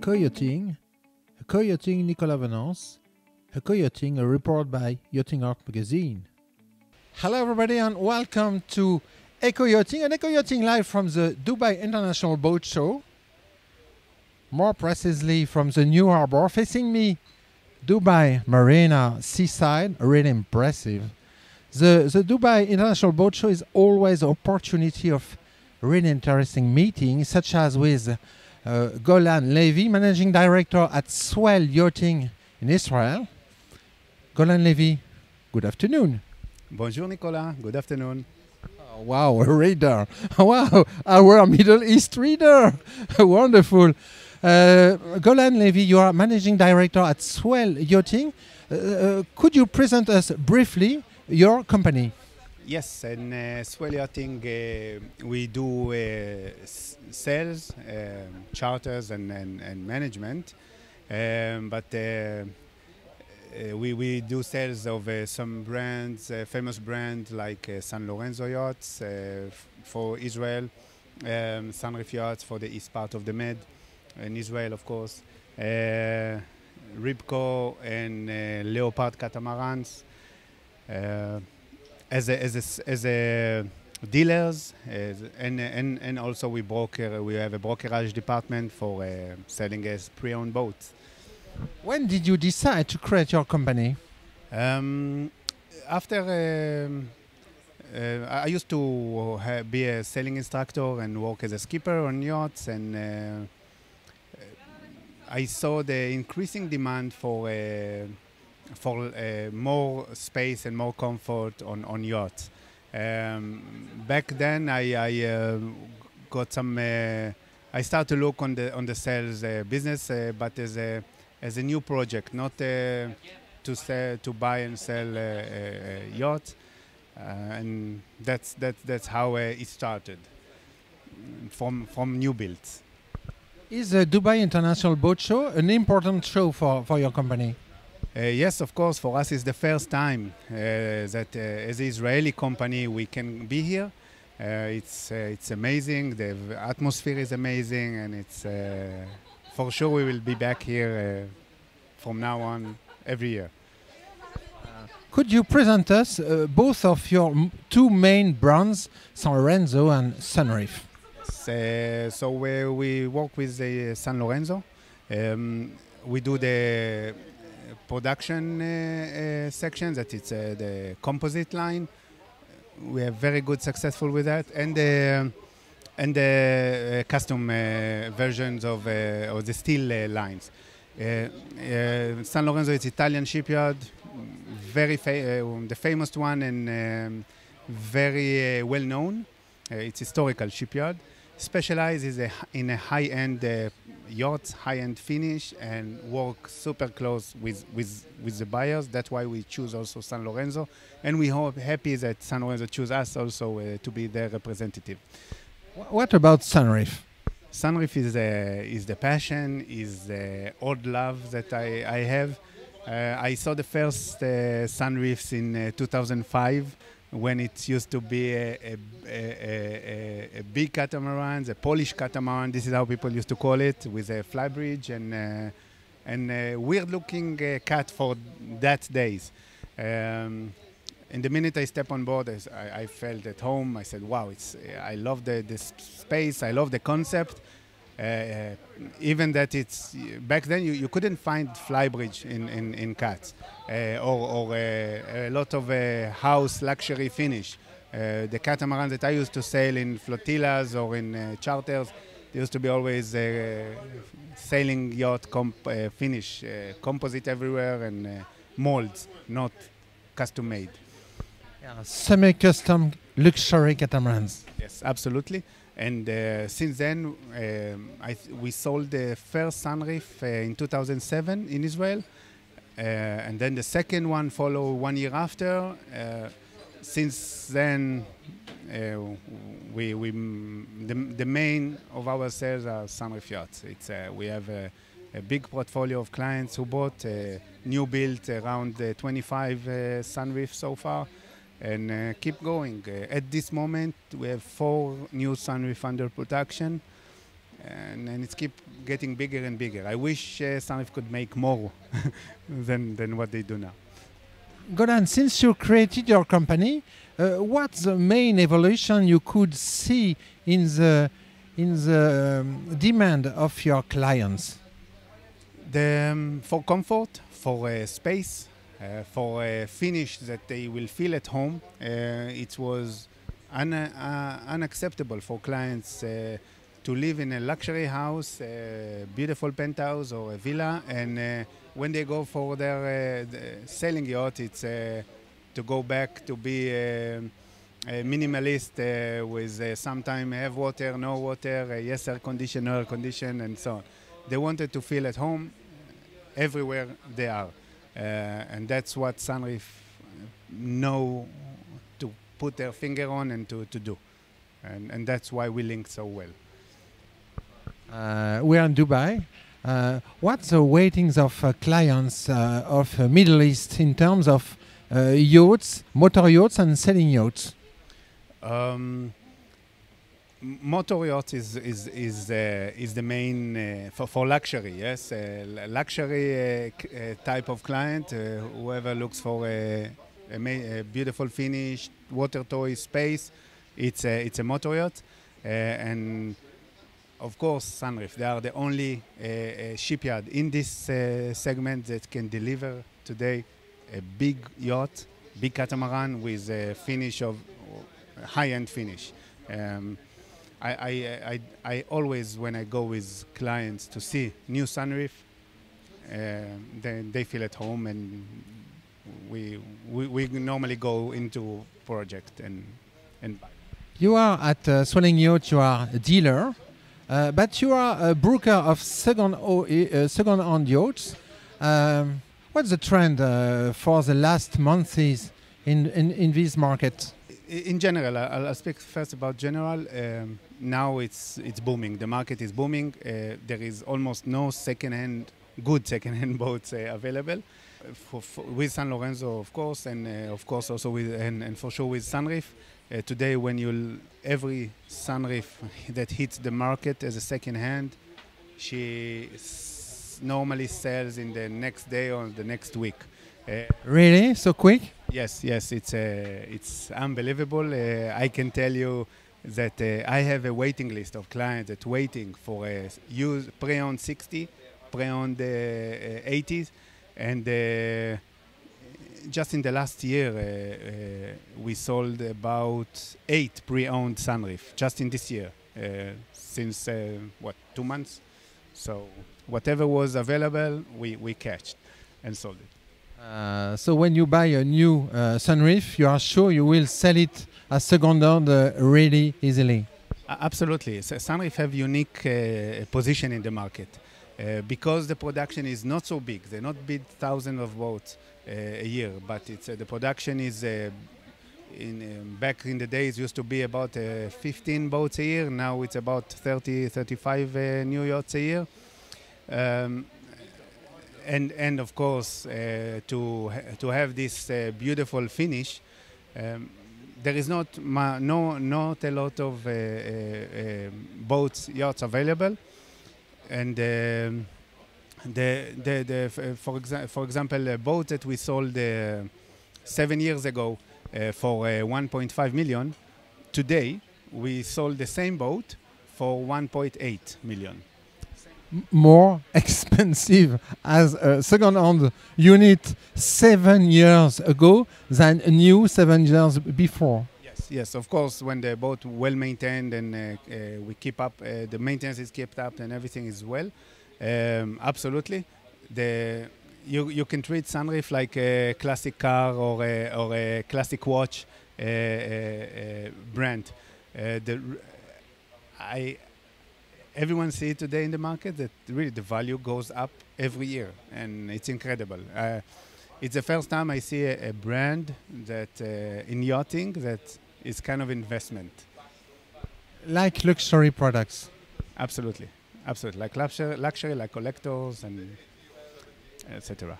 Eco Yachting, Eco Yachting Nicolas Venance, Eco Yachting, a report by Yachting Art magazine. Hello everybody and welcome to Eco Yachting and Eco Yachting live from the Dubai International Boat Show. More precisely from the New Harbor, facing me, Dubai Marina Seaside, really impressive. The Dubai International Boat Show is always an opportunity of really interesting meetings, such as with Golan Levi, Managing Director at Swell Yachting in Israel. Golan Levi, good afternoon. Bonjour Nicolas, good afternoon. Oh, wow, a reader. Wow, our Middle East reader. Wonderful. Golan Levi, you are Managing Director at Swell Yachting. Could you present us briefly your company? Yes, in Swell Yachting we do sales, charters and management, but we do sales of some brands, famous brands like Sanlorenzo yachts for Israel, Sunreef yachts for the east part of the Med, in Israel of course, Ribco and Leopard catamarans. As a dealers, and also we have a brokerage department for selling as pre-owned boats. When did you decide to create your company? After I used to be a sailing instructor and work as a skipper on yachts, and I saw the increasing demand for more space and more comfort on yachts. Back then, I got some. I started to look on the sales business, but as a new project, not to buy and sell yachts, and that's how it started from new builds. Is the Dubai International Boat Show an important show for your company? Yes, of course. For us, it's the first time that as an Israeli company we can be here. It's amazing. The atmosphere is amazing, and it's for sure we will be back here from now on every year. Could you present us both of your two main brands, Sanlorenzo and Sunreef? So we work with the Sanlorenzo. We do the production section, that it's the composite line. We are very good successful with that, and the custom versions of the steel lines. Sanlorenzo is Italian shipyard, very the famous one and very well known. It's historical shipyard. Specializes in a high-end yachts, high-end finish, and work super close with the buyers. That's why we choose also Sanlorenzo, and we are happy that Sanlorenzo choose us also to be their representative. What about Sunreef? Sunreef is the passion, is the old love that I have. I saw the first Sunreefs in 2005. When it used to be a big catamaran, a Polish catamaran, this is how people used to call it, with a flybridge and a weird-looking cat for that days. And the minute I step on board, I felt at home. I said, "Wow, I love the space. I love the concept." Even that it's back then you couldn't find flybridge in cats or a lot of house luxury finish. The catamarans that I used to sail in flotillas or in charters, there used to be always sailing yacht finish, composite everywhere and molds, not custom made. Yeah, semi-custom luxury catamarans. Yes, absolutely. And since then, we sold the first Sunreef in 2007 in Israel, and then the second one followed 1 year after. Since then, the main of our sales are Sunreef yachts. We have a big portfolio of clients who bought new built around 25 Sunreef so far. And keep going. At this moment, we have 4 new Sunreef under production, and it's keep getting bigger and bigger. I wish Sunreef could make more than what they do now. Golan, since you created your company, what's the main evolution you could see in the demand of your clients? For comfort, for space, for a finish that they will feel at home, it was unacceptable for clients to live in a luxury house, a beautiful penthouse or a villa, and when they go for their sailing yacht, it's to go back to be a minimalist with sometime have water, no water, yes air condition, no air condition, and so on. They wanted to feel at home everywhere they are, and that's what Sunreef know to put their finger on and to do, and that's why we link so well. We are in Dubai. What's the weightings of clients of Middle East in terms of yachts, motor yachts, and sailing yachts? Motor yacht is the main for luxury. Yes, luxury type of client. Whoever looks for a beautiful finish, water toy space, it's a motor yacht, and of course, Sunreef, they are the only shipyard in this segment that can deliver today a big yacht, big catamaran with a finish of high-end finish. I always, when I go with clients to see new Sunreef, they feel at home, and we normally go into project and buy. You are at Swelling Yacht, you are a dealer. But you are a broker of second-hand yachts. What's the trend for the last months in this market? In general, I'll speak first about general. Now it's booming. The market is booming. There is almost no good second-hand boats available. With Sanlorenzo, of course, and of course also with and for sure with Sunreef. Today, when every Sunreef that hits the market as a second hand, she normally sells in the next day or the next week. Really? So quick? Yes, it's unbelievable. I can tell you that I have a waiting list of clients that waiting for a pre-owned 60, pre-owned 80s, and just in the last year, we sold about 8 pre-owned Sunreef, just in this year, since, 2 months? So whatever was available, we catched and sold it. So when you buy a new Sunreef, you are sure you will sell it as second-hand really easily? Absolutely. So Sunreef have unique position in the market. Because the production is not so big, they not build thousands of boats a year, but it's the production is back in the days used to be about 15 boats a year. Now it's about 35 new yachts a year, and of course to have this beautiful finish, there is not a lot of yachts available. And for example, a boat that we sold 7 years ago for 1.5 million, today we sold the same boat for 1.8 million. More expensive as a second-hand unit 7 years ago than a new 7 years before. Yes, of course, when the boat well maintained and we keep up, the maintenance is kept up and everything is well. Absolutely. You can treat Sunreef like a classic car or a classic watch brand. Everyone sees today in the market that really the value goes up every year, and it's incredible. It's the first time I see a brand that in yachting that is kind of investment. Like luxury products. Absolutely. Like luxury, like collectors and etc.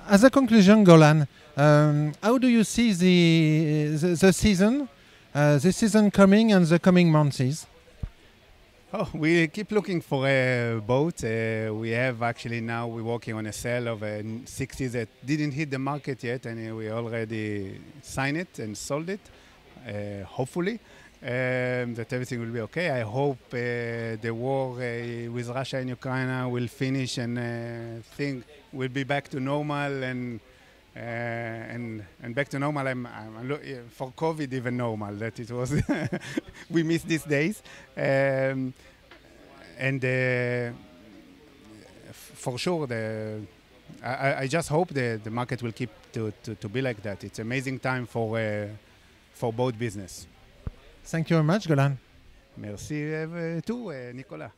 As a conclusion, Golan, how do you see the season coming and the coming months? Oh, we keep looking for a boat. We have actually now we're working on a sale of a 60 that didn't hit the market yet, and we already signed it and sold it. Hopefully, that everything will be okay. I hope the war with Russia and Ukraine will finish and things will be back to normal and back to normal. I'm for COVID even normal that it was. We miss these days, for sure I just hope the market will keep to be like that. It's amazing time for boat business. Thank you very much, Golan. Merci too, Nicolas.